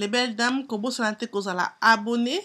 Les belles dames, kobo sanate kozala abonné,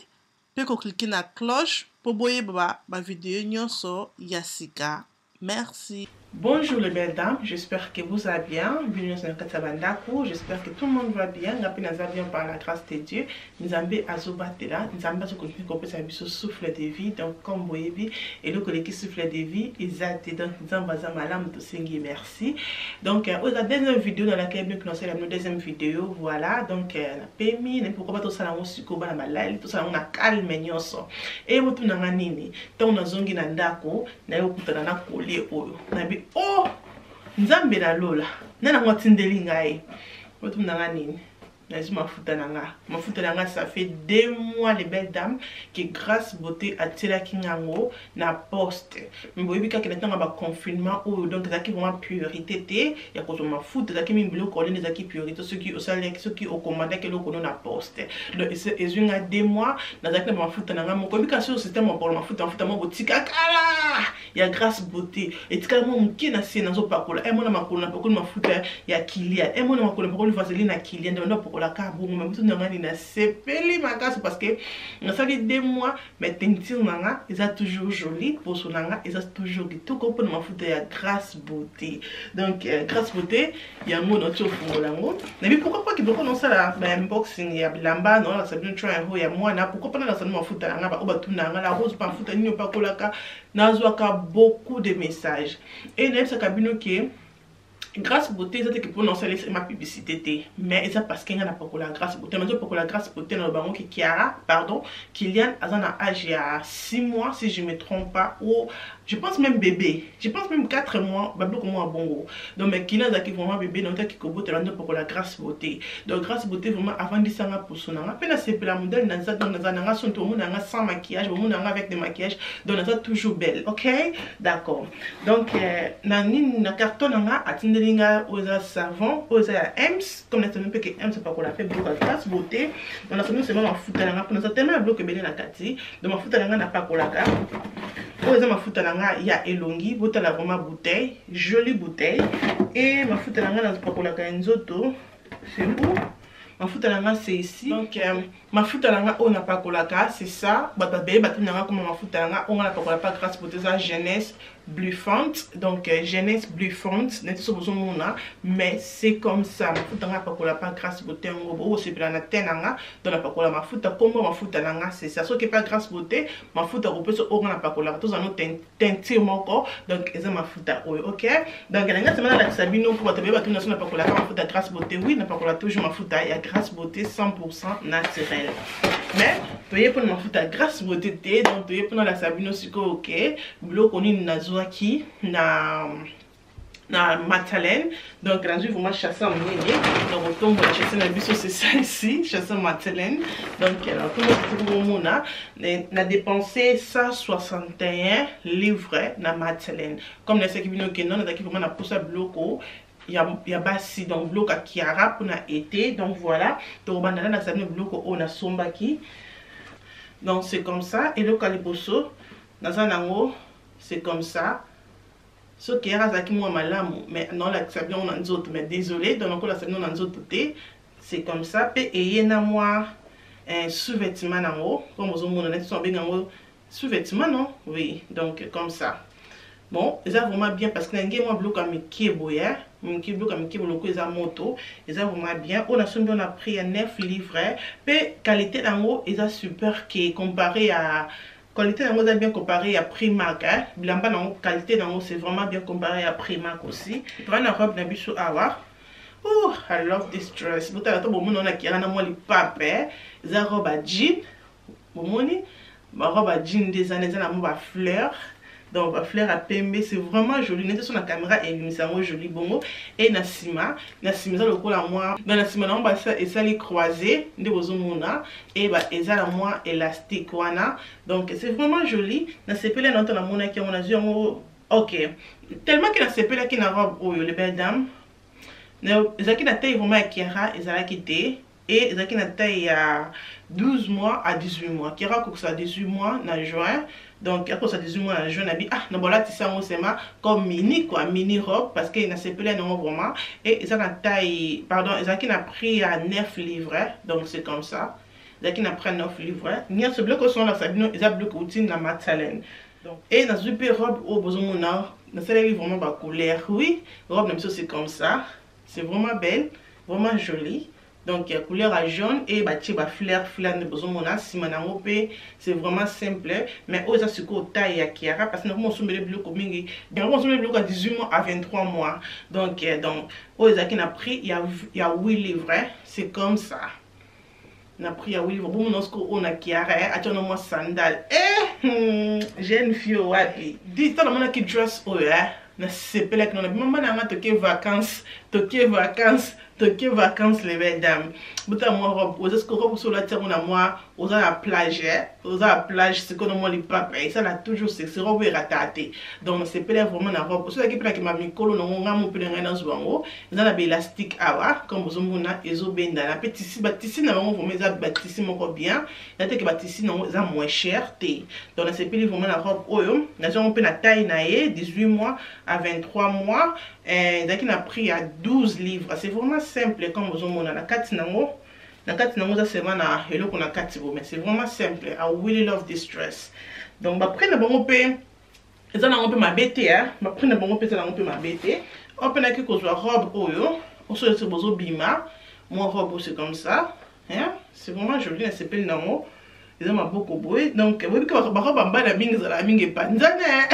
pe ko cliquer na cloche pour boyer ba vidéo nyonso yasika. Merci. Bonjour les belles dames, j'espère que vous allez bien. Bienvenue sur Katabandako, j'espère que tout le monde va bien. Nous bien par la grâce de Dieu. Nous avons azobatela, nous avons continué à faire ce souffle de vie. Donc comme vous voyez, et le collègue souffle de vie, ils ont donc nous avons malam de Sengi, merci. Donc la deuxième vidéo dans laquelle nous commençons la deuxième vidéo, voilà. Donc la permis, pourquoi pas tout ça là on sukoba na malali, tout ça on a calme nyonso. Et vous tout na nini, tant on a zongi na ndako, na yo kutana na coller oyo. Na bi oh nzambe na lola nana ngotindeli ngai otu nanga nini nazi mafuta nanga ça fait 2 mois les belles dames que grâce beauté atira kingango na poste mboyebi ka kena tanga ba confinement ou donc zaki vraiment priorité té ya ko mafuta zaki mimbilo ko les zaki priorité ceux qui au commandé que le kono na poste donc ezunga 2 mois na zaki na mafuta nanga moko bika sur système pour mafuta mo botika kala ya grâce beauté et tika mo mkina si nazo pakola mona makola pakola mafuta ya Kilian mona makola pakola vaseline na Kilian donc la carbone mais tout n'a rien à sepeli ma casse parce que on ça fait 2 mois mais teinture nanga ils a toujours joli pour son nanga ils a toujours tout comme ma photo ya grâce beauté donc grâce beauté il y a mon autre pour lango mais pourquoi pas qu'il doit commencer la unboxing ya bilamba non ça bien try ho ya moi na pourquoi pas na ça ma photo nanga ba tout nanga la rose pas photo ni pas kolaka nazwaka beaucoup de messages et même ça cabine qui grâce beauté c'est que pour non c'est ma publicité mais ça parce qu'il y a pas que la grâce beauté mais pour la grâce beauté dans le bango qui Kiara pardon Kilian azana âge il y a 6 mois si je me trompe pas ou je pense même bébé je pense même 4 mois bablo comme moi bongo donc mais Kilian zaki vraiment bébé donc qui kobo te pour la grâce beauté donc grâce beauté vraiment avant de sanga pour son anga peine c'est la modèle dans nanga son tout monde nanga sans maquillage monde nanga avec des maquillages donc ça toujours belle OK d'accord donc na carton nanga atindeli aux savon aux Ems comme nous savons que Ems c'est pas qu'on la fait beaucoup de grâce beauté on a seulement c'est ma futa langa pour nous tellement bloqué bien la kati donc ma futa langa n'a pas qu'on la ka aux ma futa langa il y a elongi bota la vraiment bouteille jolie bouteille et ma futa langa n'a pas qu'on la ka nzoto c'est où ma futa langa c'est ici donc ma futa langa on n'a pas qu'on la ka c'est ça bata bébé bata nanga comme ma futa langa on n'a pas qu'on la pas grâce beauté ça jeunesse bluffante donc jeunesse bluffante n'est pas besoin mona mais c'est comme ça ma futa nga pakola pas grâce beauté ngobo c'est plan na tenanga dans la pakola ma futa comme ma futa nga c'est ça ce qui pas grâce beauté ma futa ko peut on na pakola tous en teinture moko donc eza ma futa OK donc nga semaine la sabino pour te beba tuna na pakola ma futa grâce beauté oui na pakola toujours ma futa ya grâce beauté 100% naturel mais toye pour ma futa grâce beauté donc toye pour la sabino siko OK bloc on nazo qui na Madeleine donc rendu vraiment chasser en ligne donc on tombe la chasser na biso c'est ça ici chasser Madeleine donc alors tout le monde a dépensé 161 livres na Madeleine comme les qui viennent que non qui vraiment na poussa bloco il y a basi donc bloc à Kiara pour na été donc voilà donc bandana na sabine bloco on a sombaki donc c'est comme ça et le caliboso dans un angle c'est comme ça ce qui est rasaki moi malamu mais non la ça bien on en autres mais désolé donc encore la ça non en autres c'est comme ça et yena moi un sous-vêtement en haut comme vous on a sont bien en haut sous-vêtement non oui donc comme ça bon ils ont vraiment bien parce que n'engé moi bloc à Mickey boya Mickey bloc à Mickey bloc ils ont moto ils ont vraiment bien on a pris 9 livres et qualité en haut ils ont super qui comparé à qualité d'ango bien comparé à Primark bilamba nango qualité d'ango c'est vraiment bien comparé à Primark aussi prendre la robe na biso awa oh I love this dress bota to bomo na kira na moi li pape za robe à jean bomoni ma robe à jean des années na mo ba fleur donc ba fleur à pembe c'est vraiment joli net sur la caméra et lui ça joli bongo et na sima za lokola moi dans la sima na ba ça et ça les croisés de bozomona et ba eza la moi élastique wana donc c'est vraiment joli na sepele na na mona qui on a vu OK tellement que na sepele qui na robe oyo les belles dames na ezaki na taille vraiment Kiara ezala ki té et ezaki na taille ya 12 mois à 18 mois qui ira ça 18 mois na juin. Donc après ça 18 mois na juin nabi na bola tissa ngo sema comme mini quoi, mini robe parce que na sepelé non vraiment et ça na taille pardon ezaki na prix à 9 livres. Donc c'est comme ça. Ezaki na prix 9 livres. Nia ce bloc son là ça bino eza bloc routine na Matsalène. Donc et na zupe robe au besoin na ça vraiment ba couleur. Oui, robe même ça c'est comme ça. C'est vraiment belle, vraiment jolie. Donc il y a couleur à jaune et bah fleur de besoin mona si manango pe c'est vraiment simple mais aux ça c'est taille à Kiara parce que nous sommes les blocs comme mingi bien on sommes les blocs à 18 mois à 23 mois donc aux ça qui n'a pris il y a 8 livres c'est comme ça n'a pris à 8 livres bon on a Kiara attends moi sandal jeune fille wapi dit tant on a qui dress na sepelek non maman na toke vacances les belles dames buta moi robe aux esco robe sur la terre on a moi aux à la plage c'est qu'on a moi les papa et ça là toujours c'est robe ratate donc sepelek vraiment na robe sur la qui m'a mis colo non on a mon pelin dans zwango ils a élastique awa comme vous mona ezo benda na petit batisi na vraiment vraiment ça batisi moko bien na te que batisi non ça moins cher té donc sepelek vraiment na robe oyo na on peut na taille na 18 mois à 23 mois et qui n'a pris à 12 livres. C'est vraiment simple comme vous avez la carte nango ça c'est vraiment hello qu'on a carte mais c'est vraiment simple. I really love this dress. Donc après na bon pe ça na on peut m'abêter hein. Après na bon pe ça na on peut m'abêter. On peut na que soit robe oyo, on se c'est bozo bima. Mon robe c'est comme ça, hein. C'est vraiment joli, c'est s'appelle nango. Ils ont beaucoup beau donc vous voyez que ma robe en bas la mingi za la mingi panzana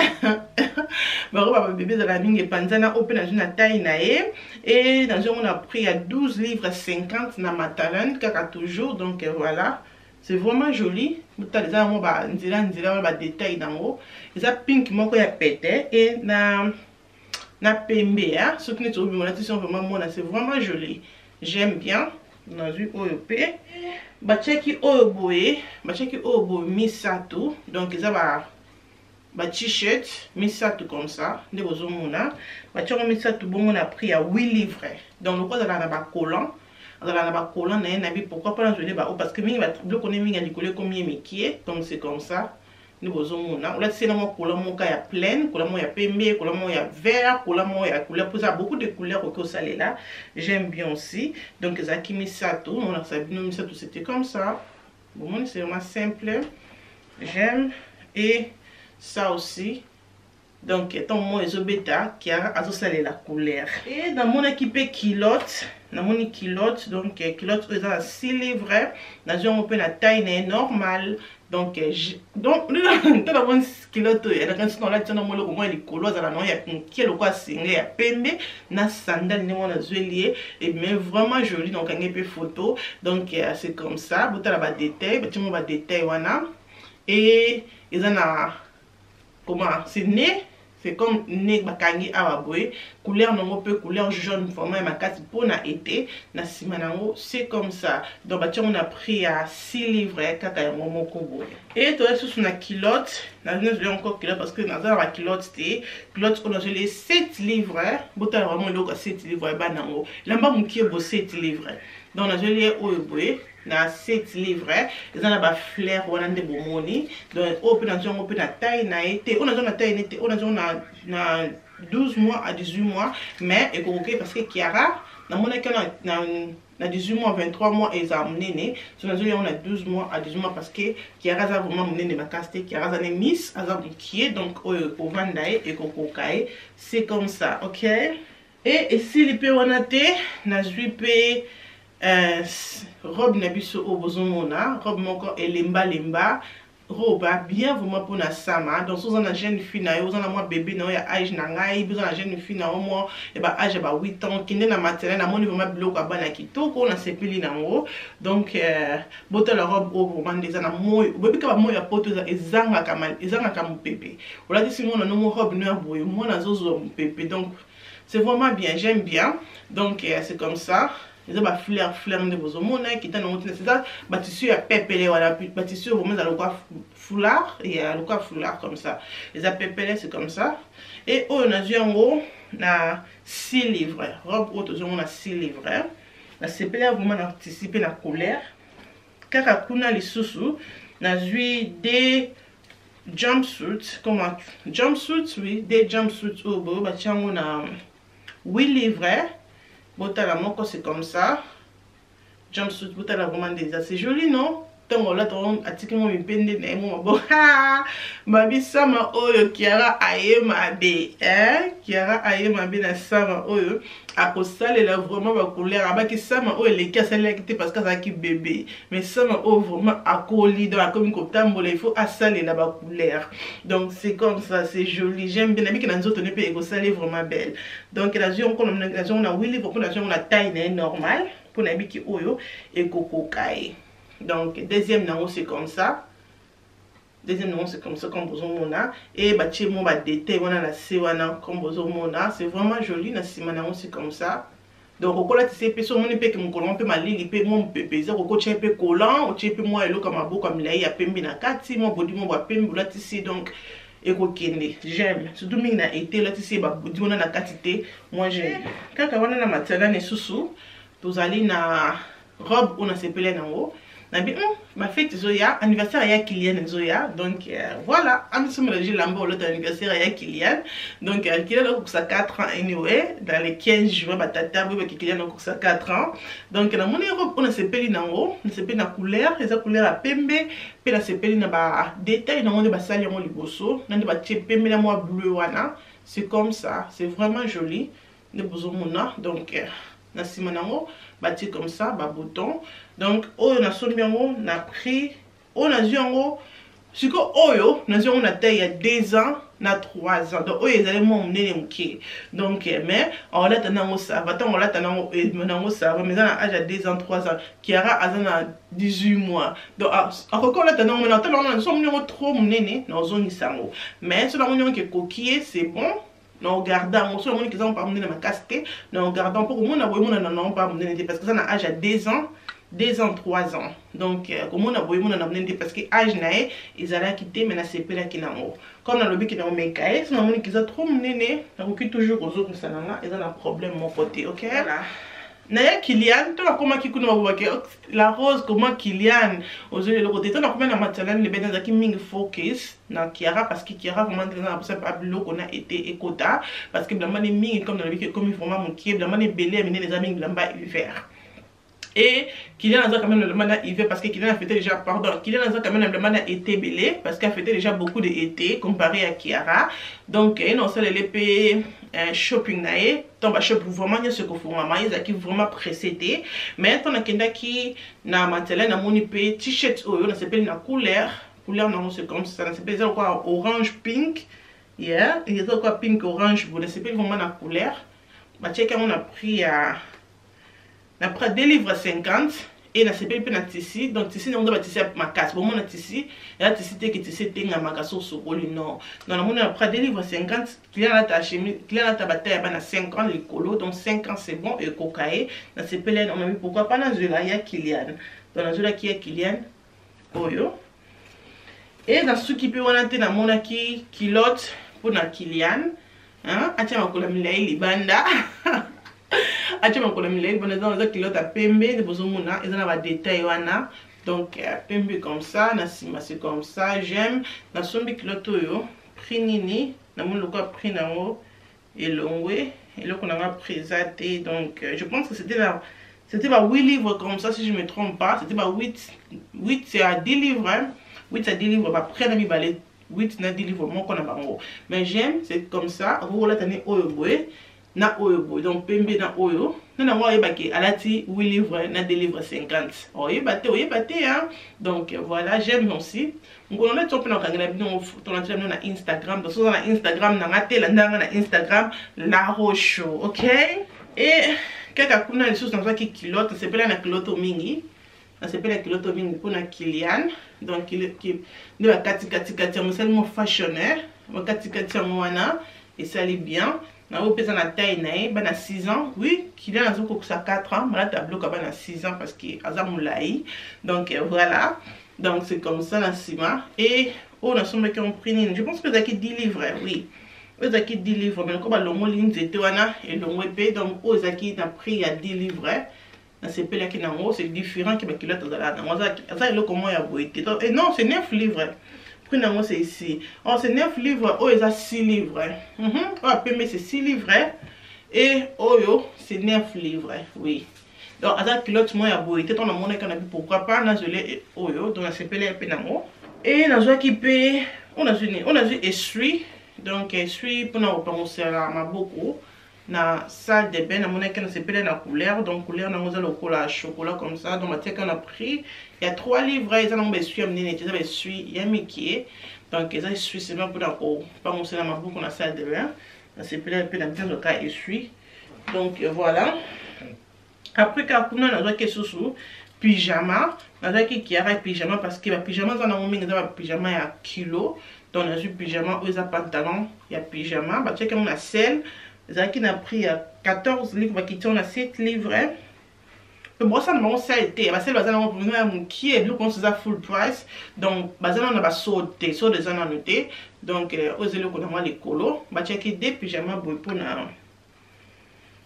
ma robe bébé za la mingi panzana open dans une taille nae et dans on a pris à 12 livres 50 na Matsalène kaka toujours donc voilà c'est vraiment joli muta les a mo ba nzila ba détail dango ils a pink moko ya pété et na pembe hein ce qui n'est pas vraiment c'est vraiment joli j'aime bien dans une OEP bacheki oboe misato donc ils a ba t-shirt misato comme ça de bozomona bachoko misato bon on a pris à 8 livres donc le quoi ça na ba collant na bi pourquoi pas je ba parce que mingi ba bloc on est mingi likole comme yemikie donc c'est comme ça de bozomona là c'est vraiment collant mon cas ya plein collant mon ya pembe collant mon ya vert collant mon ya couleur pour ça beaucoup de couleurs au salé là j'aime bien aussi donc zaki misato on a sabino misato c'était comme ça bon c'est vraiment simple j'aime et ça aussi donc étant moi bêta qui a associé la couleur et dans mon équipe culotte donc culotte ils ont 6 livres dans on peut la taille normale donc dans mon culotte et la canson là tu moi le comment les couleurs à la noix qui est le quoi signé à pembe na sandal ni mon azelier et mais vraiment joli donc un peu photo donc c'est comme ça bout la bas détail tu mon détail wana et ils en a comment c'est né c'est comme né bakangi awaboy couleur non peu couleur jaune vraiment ma carte pour na été na simanango c'est comme ça donc on a pris à 6 livres kaka ya momo kobo et toi sous na culotte na je encore culotte parce que dans la culotte on a les 7 livres bota vraiment le 7 livres banango lamba mukie bo 7 livres donc on a les oeboy na 7 livres ils ont la fleur wana nde bomoni donc open on peut na taille na été on a na taille été on a na 12 mois à 18 mois mais écoutez parce que Kiara na mon que na 18 mois 23 mois et ça amené on a 12 mois à 18 mois parce que Kiara a vraiment mené ma casté Kiara a miss azam qui est donc au vandae et kokokai c'est comme ça OK et si les pe wana te na jupe robe na biso au bozomona robe moko lemba robe bien vraiment pour na sama donc sous on a jeune fille na yo on a moi bébé na ya âge na ngai besoin na jeune fille na moi et ba âge ba 8 ans kinde na Matsalène na moni vraiment bloc a bana kitoko na sepeli na ngo donc boto la robe au vraiment des na moyo bébé ka moyo ya poto ezanga kama bébé wala disi mon na no robe no ya boyo mo na zozo bébé donc c'est vraiment bien j'aime bien donc c'est comme ça ils ont fleur de vos hommes qui est dans c'est ça tissu à pépélé voilà tissu vraiment dans le quoi foulard et le quoi foulard comme ça les a pépélé c'est comme ça et on a dit en gros na 6 livres robe haute on a 6 livres nasepeli vraiment na anticiper na colère kaka kuna lisusu nazwi des jumpsuits, comment jumpsuits, oui, des jumpsuits au beau batiango na 8 livres botala moko c'est comme ça jumpsuit botala vraiment déjà c'est joli non tango la ton atiki mo mipende na mo maboka mabi sama oyo Kiara ayema be Kiara ayema be na sama oyo akosalela vraiment ba couleur abaki sama oyo le kasala kité parce que ça qui bébé mais sama oyo vraiment akoli donc comme ko tambola il faut asalela ba couleur donc c'est comme ça c'est joli j'aime bien abiki na nzoto ne pe ekosala vraiment belle donc la zone on a oui livre pour la zone on a taille normale pour na biki oyo ekokokai. Donc, deuxième nango c'est comme ça. Deuxième nango c'est comme ça, comme vous mona. Et bâti mon bas détail, on a la sewana, comme vous mona. C'est vraiment joli, na sima nango c'est comme ça. Donc, au cola, tu sais, pe so mon épée que mon collant peut m'aller, il peut mon pépé, au coach un peu collant, au tchèpe moi, et l'eau comme un beau comme là, il y a pembe na kati, mon body, mon bois pembe, là, tu sais, donc, et kokende, j'aime. Surtout, ming na été, là, tu sais, bah, body, on a la quantité, moi j'aime. Quand on a la matière, ne sous-sous, vous allez na robe, on a s'épelé en haut. Ma fête Zoya, anniversaire à Kylian Zoya, donc voilà, je suis mélangé l'ambo l'autre anniversaire à Kylian, donc Kylian a ça 4 ans anyway, dans les 15 juin, batata, Kylian a ça 4 ans, donc dans mon robe on a sepeli en haut, on a sepeli na couleur, et sa couleur à pembe, puis la sepeli na ba détail, dans mon basali en liboso, dans ba pembe na moi bleu wana, c'est comme ça, c'est vraiment joli, de besoin mona, donc na simanango bâti comme ça ba bouton donc oyo na sombiango na prix on a yango siko oyo na yango na taille il y a 2 ans na 3 ans donc oyo ezali mo munene muke donc mais on l'a tanango ça va tant on l'a tanango nango ça va mais na âge à 2 ans 3 ans Kiara azana 18 mois donc encore là tanango na tanango na sombiango trop munene na zone sango mais sur la munyo ke coquille c'est bon. Nous regardons, sur le monde qui ont pas mené ma casquette, nous regardons pour moi on pas mené parce que ça a âge à 2 ans, 2 ans, 3 ans. Donc comme on a voulu mon mené parce que âge naé, ils allaient quitter mais na c'est pas là qui n'a comme dans le but qui n'a pas cahier, c'est le monde qui a trop mené, on toujours aux autres ça là, ils ont un problème mon côté, OK? Voilà. Naya Kylian, tu as comment qui connaît la rose comment Kylian aux yeux de l'autre côté, tu as combien de matériel les bénéfices qui ming focus na Kiara parce que Kiara vraiment très important pour ça qu'on a été écota parce que blanc les ming comme dans le week comme il faut vraiment qui blanc les belés amener les amis blanc hiver. Et Kylian a quand même le mandat hiver parce que Kylian a fêté déjà, pardon, Kylian a quand même le mandat été belé parce qu'il a fêté déjà beaucoup d'été comparé à Kiara. Donc, non, c'est l'épée shopping nae, tombe shop vraiment ce que faut maman, ils qui vraiment pressé. Mais ton akenda qui na matela na moni pe t-shirt oyo, na s'appelle na couleur non c'est comme ça, na s'appelle quoi orange pink. Yeah, il y a quoi pink orange, vous s'appelle vraiment na couleur. Bah check on a pris à après 2 livres 50 et na sepeli pe na tissu donc tissu on doit tissu ma casse bon mon tissu et la tissu que tissu tenga makaso sokoli non dans la mon après 2 livres 50 client la ta chemise client la ta bataille ba na 5 ans les colo donc 5 ans c'est bon et cocaïne na sepeli on a mis pourquoi pas na zela ya Kylian dans la zela qui est Kylian oyo et dans ce qui peut on a na mona ki kilote pour na Kylian hein atia makola milai libanda ache makolo milei bon dans les kilotes à pembe de bozomuna ils ont va détail wana donc pembe comme ça na sima c'est comme ça j'aime na sombi kilote yo prix nini na mon loko prix nango elongwe et le qu'on a présenté donc je pense que c'était pas 8 livres comme ça si je me trompe pas c'était pas 8 c'est à 10 livres hein? 8 à 10 livres bah après na mi balé 8 na 10 livres mon qu'on a bango mais j'aime c'est comme ça vous la tane oyo boy na oyo boy donc pembe na oyo na moi yebaki alati 8 livres na 2 livres 50 oyebate hein donc voilà j'aime aussi ngolo na topena kangela bino ton antenne na Instagram donc sur na Instagram na ngatela ndanga na Instagram la rocho OK et kaka kuna les choses dans ça qui kilote c'est pas na kilote mingi na c'est pas la kilote mingi pour na Kylian donc qui de la kati mo seulement fashionnaire mo kati wana et ça allait bien. Na opesa na taille nae bana 6 ans oui Kylian a zoko ça 4 ans mais la tableau ka bana 6 ans parce que azamulai donc voilà donc c'est comme ça la sima et on a somme qui ont pris je pense que zaki 10 livres oui zaki 10 livres mais comme longo ligne c'était wana et longo épée donc zaki n'a pris à 10 livres na sepela ki nango c'est différent que ba culotte za nango za le comment ya boité et non c'est 9 livres prix nango c'est ici oh c'est 9 livres oh ça 6 livres oh pembe c'est 6 livres et oyo c'est 9 livres oui donc à la culotte moi ya boité ton amone kana pourquoi pas na gelé oyo donc na sepela pe nango et na zo ki pe on a vu essuie donc essuie pour na repenser à maboko na salle de bain na monnaie qu'on s'appelle la couleur donc couleur na ngoza le cola chocolat comme ça donc matière qu'on a pris il y a 3 livres ils ont essuie amené ils ont essuie il y a Mickey donc ils ont essuie c'est même pour d'accord pas mon c'est la maboko na salle de bain ça s'appelle un peu dans le cas essuie donc voilà après quand on a notre sous pyjama na qui a pyjama parce que pyjama ça na moment ça pyjama ya kilo donc on a pyjama aux pantalon il y a pyjama bah tu sais qu'on a celle Zaki n'a pris 14 livres, qui on a 7 livres. Bon, ça m'a été. Parce que le qui est qu'on se full price. Donc, on a sauté, sur des annotés. Donc, aux élèves qu'on a les colos. Bah, tu as des pyjamas pour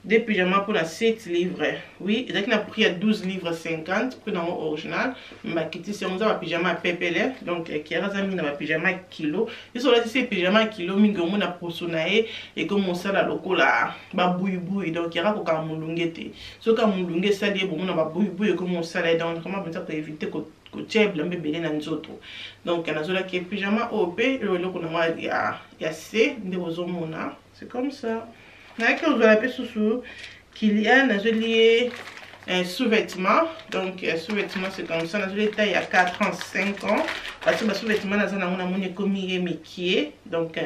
des pyjamas pour la 7 livres. Oui, Zaki n'a pris 12 livres 50 pour dans original. Mais qui c'est on a pyjama pépélé. Donc, qui a mis un pyjama kilo. Ils sont là, c'est pyjama kilo, mais on a posonaé et comme on sait la loco là, bah boui. Donc, il y a quoi comme moulungete. Ce comme moulungete, ça dit bon, on a boui comme on sait donc comment on peut éviter que tchèble un bébé dans les autres. Donc, on a là qui est pyjama OP, le loco il y a C, des mona. C'est comme ça. Là, vous avez sous qu'il y a un sous-vêtement. Donc, sous-vêtement, c'est comme ça. Il y a 4 ans, 5 ans. Parce que le sous-vêtement, on a comme Mickey. Donc,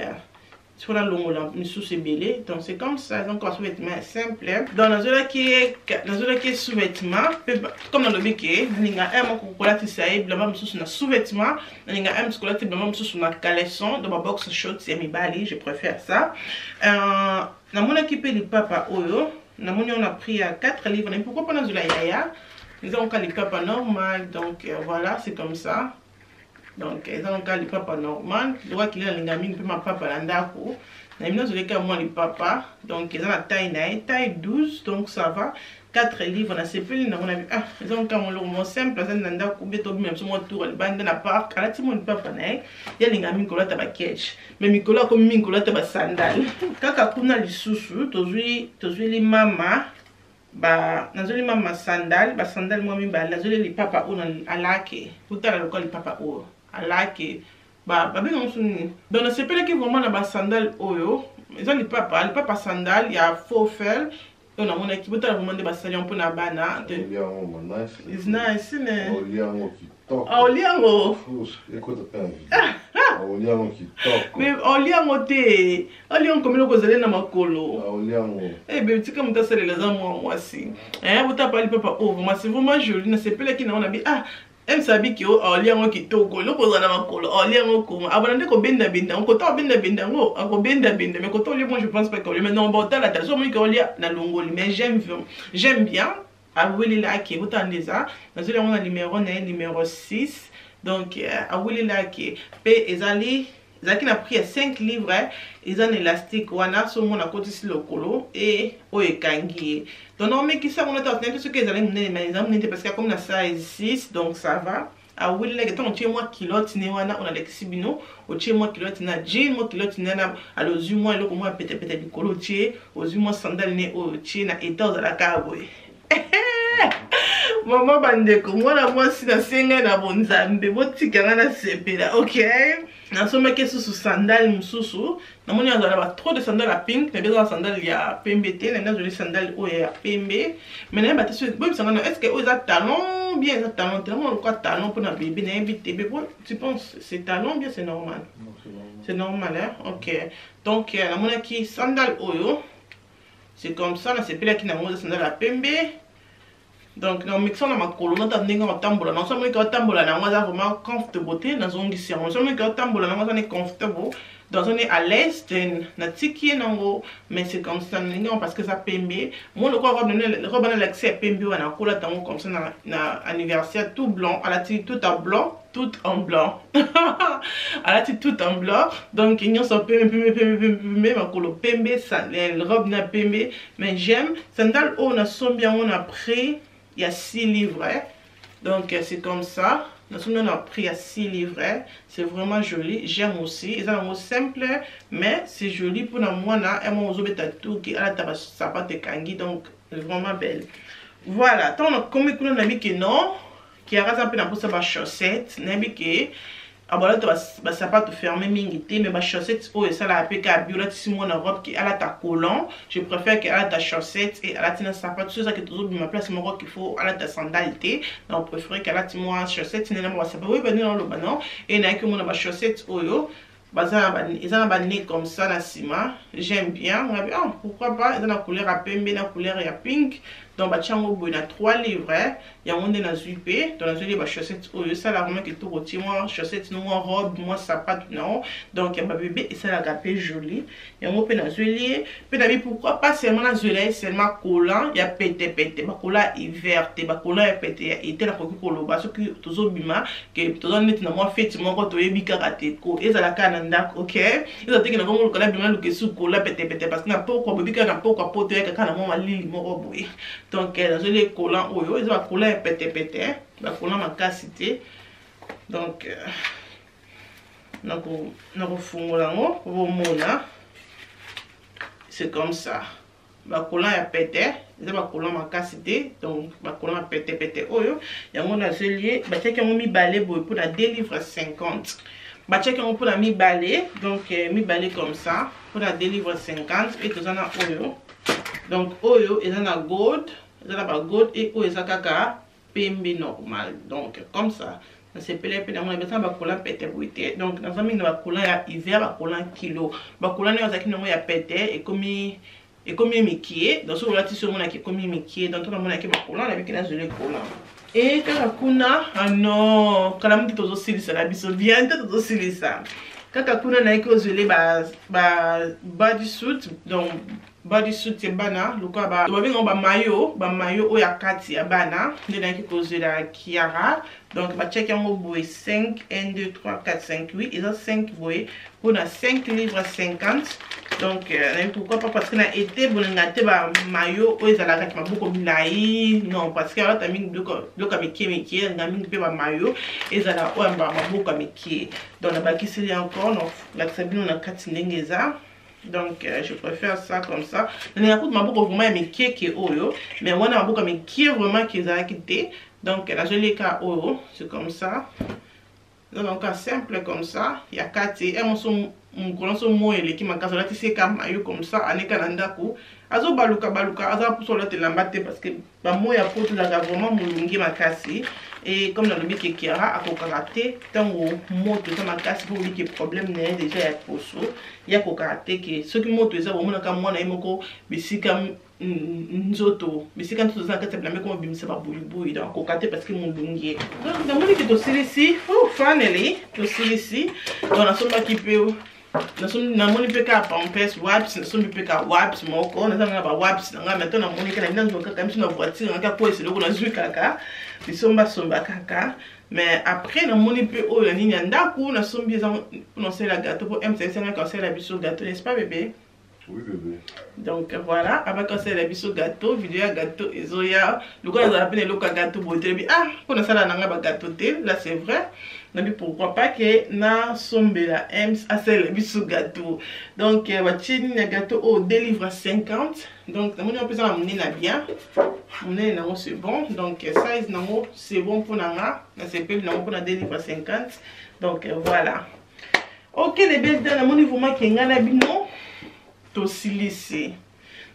sur la longue, sous c'est belé. Donc, c'est comme ça. Donc, un sous-vêtement simple. Donc, dans le qui est sous-vêtement, comme dans le Mickey, il y a un chocolat qui s'aille, blanc, sous un sous-vêtement. Il y a un chocolat qui blanc, sous un caleçon. Dans ma box short, c'est mi bali. Je préfère ça. Dans mon équipe de papa Oyo, on a pris 4 livres. Pourquoi pas dans la yaya? Ils ont les papas normal. Donc voilà, c'est comme ça. Donc ils ont les papas normal. Je vois qu'il y a les gamins qui ma papa l'andako. Nous avons les cas moi les papas. Donc ils ont la taille 12. Donc ça va. 4 livres on a sepeli on a vu ah ils ont quand on simple ça nanda kubeto même sur mon tour le bande na parc ala ti mon papa na ya linga mikola ta ba catch mais mikola comme mikola ta ba sandal kaka kuna lisusu tozui li mama ba nazoli mama sandal ba sandal moi mi ba nazoli li papa on alake utala le col papa o alake ba bien on suni donc c'est pas que vraiment na ba sandal oyo ils ont le papa sandal il y a faux fel. On a mon équipe, on a demandé de saluer un peu la bana. It's nice, isn't it? Oliango. Mais Oliango te. Oliango comme le cause na makolo. Oliango. Eh ben tu comme ta sœur les amours moi aussi. Vous t'as parlé papa oh moi c'est vraiment joli, ne c'est pas qui on a dit ah elle sabi ki o Oliango ki toko le cause na makolo Oliango ko abonande ko benda on ko ta benda ngo ko benda mais ko to moi je pense pas que mais non bon ta la ta so moi ko lia na longoli mais j'aime bien à Willy là qui autant déjà dans le on a numéro 6 donc à Willy là qui pe ezali Zaki n'a pris 5 livres, ils ont élastique, wana so mon a côté sur le colo et oekangi. Donc on met qui ça on a tenté ce que ils allaient mener mais ils ont mené parce que comme la size 6 donc ça va. A Willy là que on tient moi kilote ne wana on a l'exibino, on tient moi kilote na jean, moi kilote na à l'ozu moi le comment peut-être du colo tient, ozu moi sandal ne au tient na état de la cowboy. Maman bandeko moi si na senga na bonzambe botika na sepela OK na soma ke sous sandal mususu na moni azala trop de sandales à pink na besoin sandales ya pembe te na joli sandales o ya pembe mais na battu bon sangana est-ce que aux talons bien talons tellement quoi talons pour na bébé na bébé bon tu penses c'est talons bien c'est normal hein OK donc na moni ki sandales oyo c'est comme ça na sepela ki na mo sandales à pembe. Donc, dans le mixon, on a ma colonne, on a un tambour. Non seulement un tambour, on a vraiment comfortable. Dans un guichet, non seulement un tambour, on est comfortable. Dans un à l'aise, on a tiki, mais c'est comme ça, parce que ça pembe. Moi, le robe à l'accès à pembe, on a coulé comme ça, dans anniversaire tout blanc, à la tire tout en blanc. Tout en blanc. À la tire tout en blanc. Donc, il y a un pembe, ça, le robe n'a pembe. Mais j'aime. Sandal, on a son bien, on a pris. il y a 6 livrets. Donc c'est comme ça. On a pris à 6 livrets. C'est vraiment joli. J'aime aussi. C'est un mot simple, mais c'est joli pour moi. Donc c'est vraiment belle. Voilà. Tant on a comme on a mis que non, qui a rasé un peu dans sa chaussette. N'aime que voilà, ça pas te fermer mingité, mais ma chaussette, oh, et ça la paix qu'à bio, si mon robe qui a la ta collant, je préfère qu'elle a ta chaussette et elle a tina sapat, tout ça que toujours ma place, mon robe qu'il faut, elle a ta sandalité, donc je préfère qu'elle a moi chaussette, n'est pas ça, oui, ben non, le banon, et n'a que mon ma chaussette, oh yo. Ils ont un nez comme ça, la cima. J'aime bien. Pourquoi pas? Ils ont la couleur à pembe, la couleur à pink. Donc, il y a 3 livrets. Il y a un dans la zupe. Dans la zupe, il y a chaussettes. Ça, la romaine qui est tout rôti. Moi, chaussettes, moi, robe, moi, sapat, non. Donc, il y a ma bébé. Et ça, la gapé jolie. Il y a un peu dans la zupe. Puis, pourquoi pas seulement la zupe, seulement collant. Il y a pété. Ma collant est verte. Ma collant est pété. Et la coquille pour le bas. Ce que tout le monde que tout le monde est fait. Moi, quand tu es bicaraté. Et ça, la canne. Ok, ils ont dit que nous avons le sous cola pété parce que n'a pas quoi bébé n'a pas quoi poter que quand maman lili mon boy donc les collants oyo ils ont coller pété ba collant ma cassité donc nous fungola ngo mona c'est comme ça ba collant est pété ils ont collant ma cassité donc ba collant pété oyo ya mon atelier ba check on mi balai pour la délivre 50. Bah check on peut la mi balai donc mi balai comme ça pour la délivre 50 et tout ça na oyo donc oyo et ça na gold ça na ba gold et oyo ça kaka pembe normal donc comme ça c'est pelé pelé on a besoin ba couleur pété buité donc dans un mine ba couleur ya hiver ba couleur kilo ba couleur ne za kinongo ya pété et comme mikie donc sur la tissu on a qui comme mikie donc on a qui ba couleur avec la jolie couleur. Et kakakuna, ah non, quand on dit que c'est ça, la biso bien, c'est ça. Kakakuna n'a que gelé bas du suit, donc bodysuit c'est bana, le cas ba maillot o ya kati ya bana, de n'a que gelé la Kiara, donc ba check en boy 5 1 2 3 4 5 8, ils ont 5 boy pour 5 livres 50. Donc pourquoi pas parce qu'on a été bon ngate ba maillot o ezala ka ma beaucoup bilai non parce que alors taming bloka meki ngami pe ba maillot ezala o ba beaucoup meki donc na baki c'est encore non la sabine on a kati ndengeza donc je préfère ça comme ça na écoute ma beaucoup vraiment meki ke oyo mais moi na beaucoup meki vraiment qui ezala quitté donc la jolie ka oyo c'est comme ça donc simple comme ça il y a kati et mon colonso mo ele ki makaso la tise ka mayo comme ça aneka na ndako azo baluka aza pour la telambate parce que ba mo ya poto la vraiment mulungi makasi et comme dans le bic Kiara akokaraté tango moto ça makasi pour lui qui problème n'est déjà ya poso ya kokaraté que ce qui moto eza bomona ka mwana emoko bisika nzoto bisika nzoto za kata blame comme bimisa ba boui donc kokaraté parce que mulungi donc dans mon que to ici finally to ici dans la somme qui peut na moni peka pampers wipes na sombi peka wipes moko na zanga ba wipes na ngama tona moni kana bina nzoka kamisi na voiture ngaka ko ese loko na zui kaka bisomba kaka mais après na moni pe o la nini ndaku na sombi za pour la gâteau pour M5 quand c'est la biso gâteau n'est-ce pas bébé? Oui bébé. Donc voilà, avec quand c'est la biso gâteau, vidéo gâteau ezoya, le quoi ça appelle le gâteau beauté ah, pour ça la nanga ba gâteau là c'est vrai. Mais pourquoi pas que na sombe la M à c'est la biso gâteau. Donc va chini na gâteau au délivre 50. Donc na moni on peut ça la na bien. Mon na c'est bon. Donc size na c'est bon pour nanga, na c'est peu na pour na délivre 50. Donc voilà. OK les belles dames, na moni vraiment que ngana bino to silisi.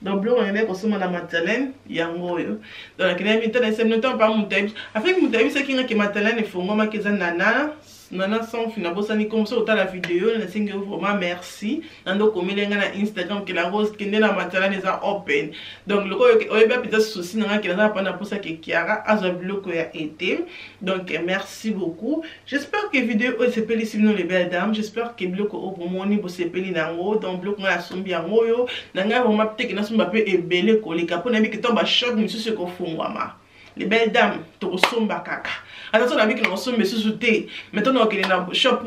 Donc bleu on est consommé na matalen yango yo. Donc la mi tana sem notant pas mutabi. Avec mutabi c'est qui nga matalen et fongo ma keza nana sans finalement ça ni comme ça autant la vidéo na singe vraiment merci. Nando komelenga na Instagram que la rose kende na matalen is open. Donc le ko oyeba peut-être souci na ki na pas na pour ça que Kiara azo bloc ya été. Donc merci beaucoup. J'espère que vidéo se peli ici les belles dames. J'espère que bloc au pour moni bo se peli nango donc bloc na sombi yango yo. Nanga vraiment peut-être que na somba pe ebele koleka pour na bi que tomba choc monsieur ce ko fungwama. les belles dames tokosomba kaka attention na biki na osomba susu te maintenant on okende na shop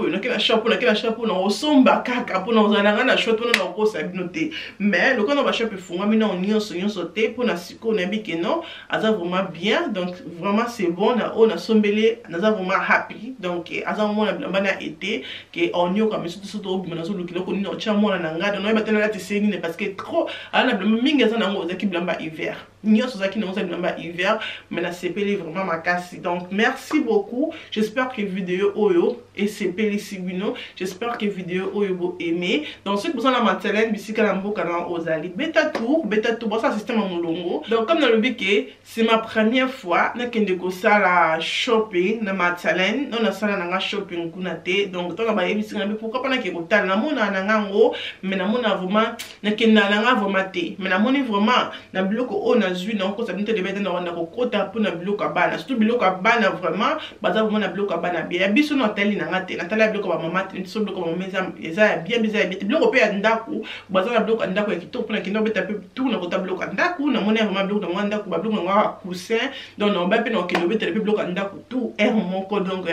na osomba kaka pour na ozalanga na shop na okosa bino te mais le quand on va shop efungwami na nyonso te pour na siko na biki non aza vraiment bien donc vraiment c'est bon na o na sombele naza vraiment happy donc aza mona bilamba na été que onyo comme surtout obima na zulu kiloko ni ocha mona na ngada no batela la tiseni parce que trop ana bilamba mingi aza nango ozaki bilamba hiver nyonso zaki nango bilamba hiver mais na sepeli vraiment makasi donc merci beaucoup. J'espère que vidéo oyo et sepeli sibino, j'espère que vidéo oyo vous aimez. Donc ceux qui sont dans ma talent bisika na mboka na ozali beta tour bon ça système à molongo. Donc comme dans le biké, c'est ma première fois na kende ko sala shopping na ma talent, non na sala na shopping kuna te. Donc to na ba bisika na pourquoi pas na ke ko tala na mona na ngango, mais na mona vraiment na kenda na nga vraiment te. Mais na moni vraiment na biloko o na zui na ko sa binte de beta na ko kota pour na biloko bana, surtout biloko bana vraiment baza vraiment na biloko bana bien. Biso no tali na ngate, na tala biloko ba mama te, so biloko ba meza eza bien biloko pe ya ndaku, baza na biloko ndaku ya kitoko na kendo beta pe tout na kota biloko ndaku, na mona vraiment biloko na ndaku ba biloko na coussin, donc na ba pe na kendo beta pe biloko ndaku tout air moko donc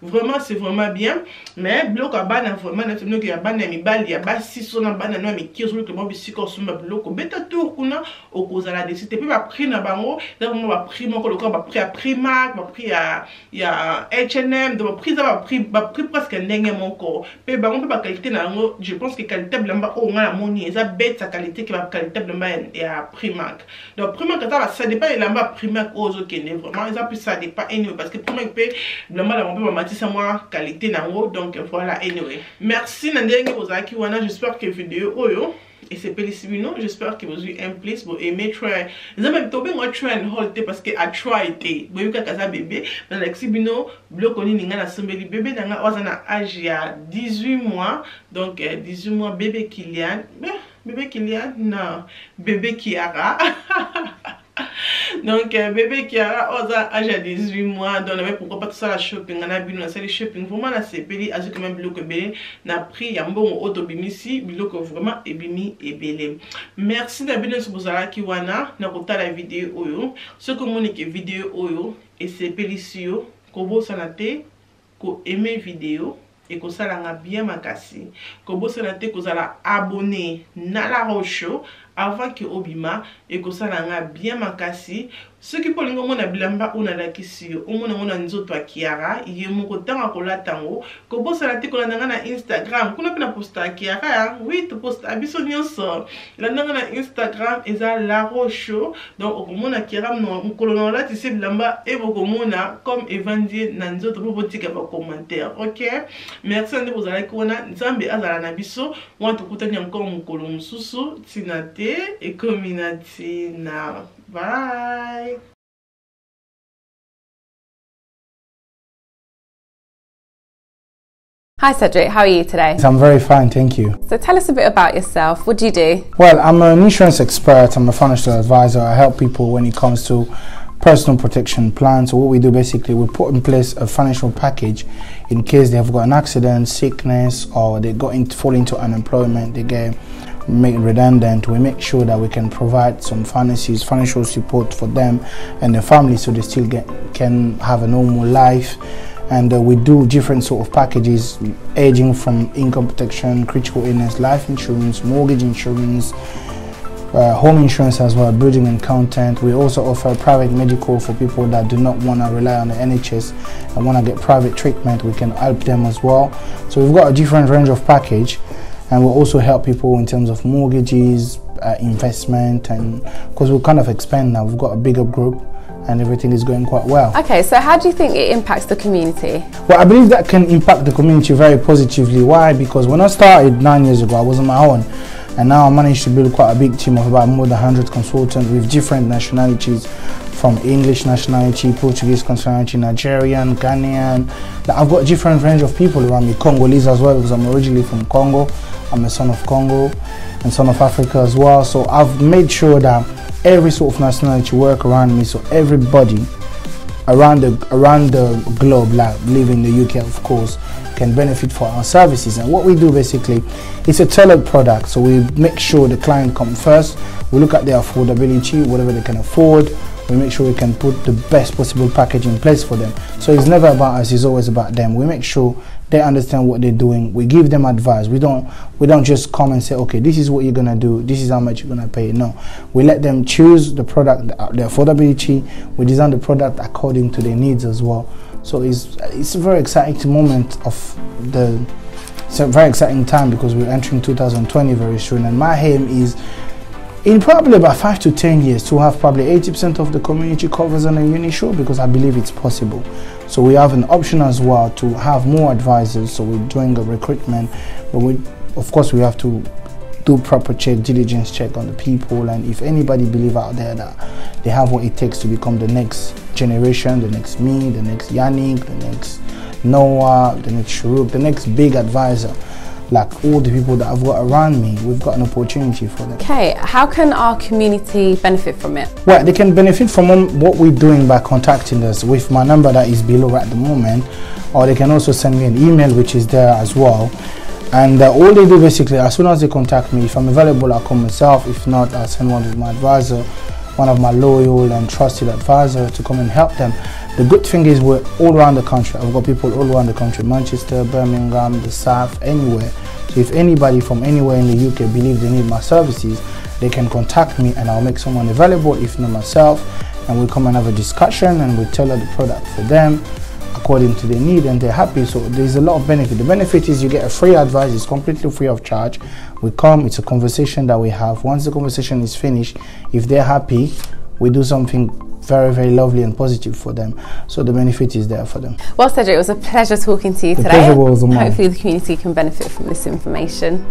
vraiment c'est vraiment bien. Mais biloko bana vraiment na biloko ya bana mibali ya basi so na bana no miki so biloko mo bisiko so ma biloko beta tour kuna okozala décider pe ba prix na bango, donc ba prix moko le ba prix à Primark, ba prix à ya H&M, donc ba prix presque ndenge moko pe bango pe ba qualité na ngo, je pense que qualité blamba o nga la moni eza bête sa qualité que ba qualité blamba ya Primark. Donc Primark ça dépend de lamba Primark ozo kende vraiment eza plus ça dépend anyway parce que Primark pe blamba la mo pe matisa moi qualité na ngo, donc voilà anyway. Merci na ndenge ozaki wana, j'espère que vidéo oyo et c'est Pélicibino, j'espère que vous avez un plus pour aimer try. Vous avez même tombé moi try and hold parce que I try it. Vous voyez que bébé dans l'exibino bloc on ninga na sombeli bébé nanga ozana âge ya 18 mois, donc 18 mois bébé Kylian, non bébé Kiara. Donc bébé Kiara oza âge à 18 mois, donc pourquoi pas tout ça la shopping on a vu dans la shopping vraiment la sepeli a quand même bloc belé na prix ya mbongo auto bimisi bloc vraiment ebimi ebele. Merci d'abonner sur bozala ki wana na kota la vidéo oyo ce que monique vidéo oyo et sepeli sio ko bo sanate ko aimer vidéo et que ça l'a bien makasi ko bo sanate ko zala abonné na la rocho avant que obima et que ça l'a bien makasi. Ce qui pour l'ingo mona bilamba una la kisio o mona nzoto Kiara ye moko tanga kola tango ko bosa la tiko na na Instagram kuna pena posta Kiara oui tu posta abiso nyonso la na Instagram eza la rocho donc o mona Kiara no mkolona la tisi bilamba e boko mona comme evandie na nzoto po botika ba commentaire. OK, merci ande bozala kona nzambe azala na biso want to kutanya encore mukolo mususu tinate et community na bye. Hi Cedric, how are you today? I'm very fine, thank you. So tell us a bit about yourself. What do you do? Well, I'm an insurance expert, I'm a financial advisor. I help people when it comes to personal protection plans. So what we do basically, we put in place a financial package in case they have got an accident, sickness, or they fall into unemployment, they get made redundant. We make sure that we can provide some financial support for them and their family so they still can have a normal life. And we do different sort of packages aging from income protection, critical illness, life insurance, mortgage insurance, home insurance as well, building and content. We also offer private medical for people that do not want to rely on the NHS and want to get private treatment. We can help them as well. So we've got a different range of package, and we'll also help people in terms of mortgages, investment, and because we kind of expand now, we've got a bigger group and everything is going quite well. Okay, so how do you think it impacts the community? Well, I believe that can impact the community very positively. Why? Because when I started 9 years ago, I was on my own, and now I managed to build quite a big team of about more than 100 consultants with different nationalities, from English nationality, Portuguese nationality, Nigerian, Ghanaian. I've got a different range of people around me, Congolese as well, because I'm originally from Congo. I'm a son of Congo and son of Africa as well. So I've made sure that every sort of nationality work around me, so everybody around the globe, like live in the UK of course, can benefit from our services. And what we do basically, it's a tailored product, so we make sure the client comes first. We look at their affordability, whatever they can afford, we make sure we can put the best possible package in place for them. So it's never about us, it's always about them. We make sure they understand what they're doing. We give them advice. We don't just come and say, okay, this is what you're gonna do, this is how much you're gonna pay. No, we let them choose the product, the affordability. We design the product according to their needs as well. So it's a very exciting moment it's a very exciting time because we're entering 2020 very soon, and my aim is in probably about 5 to 10 years to have probably 80% of the community covers on a Unishow, because I believe it's possible. So we have an option as well to have more advisors. So we're doing a recruitment, but of course we have to do proper diligence check on the people, and if anybody believe out there that they have what it takes to become the next generation, the next me, the next Yannick, the next Noah, the next Shuruk, the next big advisor, like all the people that I've got around me, we've got an opportunity for them. Okay, how can our community benefit from it? Well, they can benefit from what we're doing by contacting us with my number that is below at the moment, or they can also send me an email, which is there as well. And all they do basically, as soon as they contact me, if I'm available, I'll come myself. If not, I'll send one of my advisor, one of my loyal and trusted advisor to come and help them. The good thing is we're all around the country. I've got people all around the country, Manchester, Birmingham, the South, anywhere. So if anybody from anywhere in the UK believe they need my services, they can contact me and I'll make someone available, if not myself, and we'll come and have a discussion and we'll tailor the product for them according to their need, and they're happy. So there's a lot of benefit. The benefit is you get a free advice. It's completely free of charge. We come, it's a conversation that we have. Once the conversation is finished, if they're happy, we do something very, very lovely and positive for them. So the benefit is there for them. Well, Cedric, it was a pleasure talking to you today. The pleasure was mine. Hopefully the community can benefit from this information.